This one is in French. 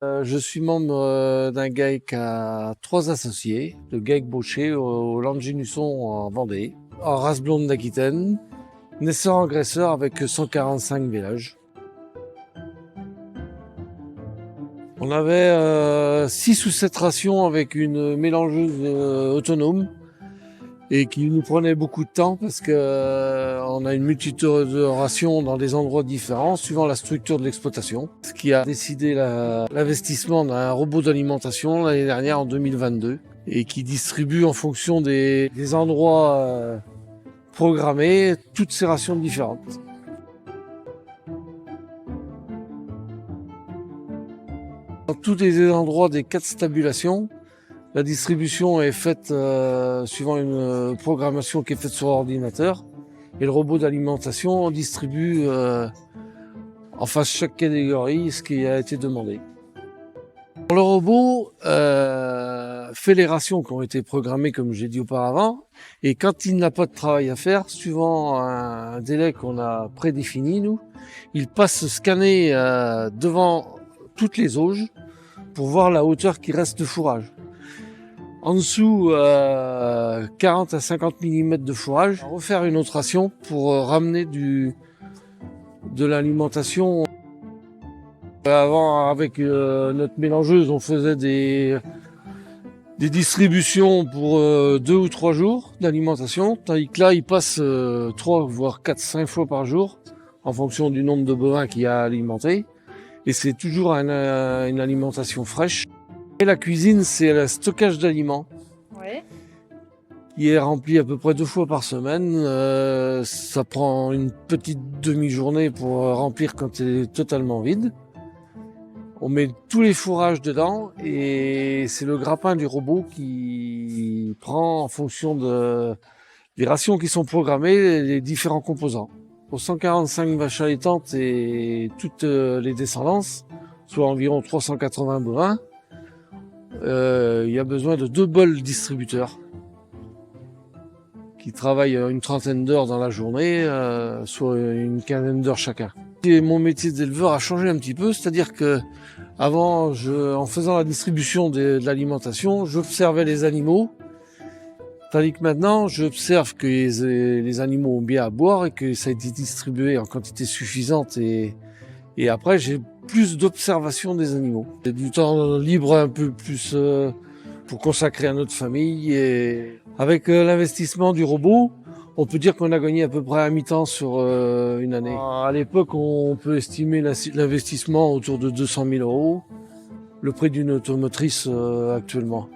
Je suis membre d'un GAEC à 3 associés, le GAEC Baucher au Langemusson en Vendée, en race blonde d'Aquitaine, naisseur-engraisseur avec 145 villages. On avait 6 ou 7 rations avec une mélangeuse autonome et qui nous prenait beaucoup de temps parce qu'on a une multitude de rations dans des endroits différents suivant la structure de l'exploitation. Ce qui a décidé l'investissement d'un robot d'alimentation l'année dernière en 2022 et qui distribue en fonction des endroits programmés toutes ces rations différentes. Dans tous les endroits des 4 stabulations, la distribution est faite suivant une programmation qui est faite sur ordinateur et le robot d'alimentation distribue en face de chaque catégorie ce qui a été demandé. Le robot fait les rations qui ont été programmées comme j'ai dit auparavant et quand il n'a pas de travail à faire, suivant un délai qu'on a prédéfini nous, il passe scanner devant toutes les auges pour voir la hauteur qui reste de fourrage. En dessous, 40 à 50 mm de fourrage, on va refaire une autre ration pour ramener de l'alimentation. Avant, avec notre mélangeuse, on faisait des distributions pour 2 ou 3 jours d'alimentation, tandis que là, il passe 3 voire 4, 5 fois par jour, en fonction du nombre de bovins qu'il y a alimenté. Et c'est toujours une alimentation fraîche. Et la cuisine, c'est le stockage d'aliments. Ouais. Qui est rempli à peu près 2 fois par semaine. Ça prend une petite demi-journée pour remplir quand c'est totalement vide. On met tous les fourrages dedans et c'est le grappin du robot qui prend en fonction des rations qui sont programmées les différents composants. Pour 145 vaches allaitantes et toutes les descendances, soit environ 380 bovins, il y a besoin de 2 bols distributeurs qui travaillent une trentaine d'heures dans la journée, soit une quinzaine d'heures chacun. Et mon métier d'éleveur a changé un petit peu, c'est-à-dire que avant, en faisant la distribution de l'alimentation, j'observais les animaux, tandis que maintenant, j'observe que les animaux ont bien à boire et que ça a été distribué en quantité suffisante et après, j'ai plus d'observation des animaux. J'ai du temps libre un peu plus pour consacrer à notre famille. Et avec l'investissement du robot, on peut dire qu'on a gagné à peu près un mi-temps sur une année. À l'époque, on peut estimer l'investissement autour de 200 000 €, le prix d'une automotrice actuellement.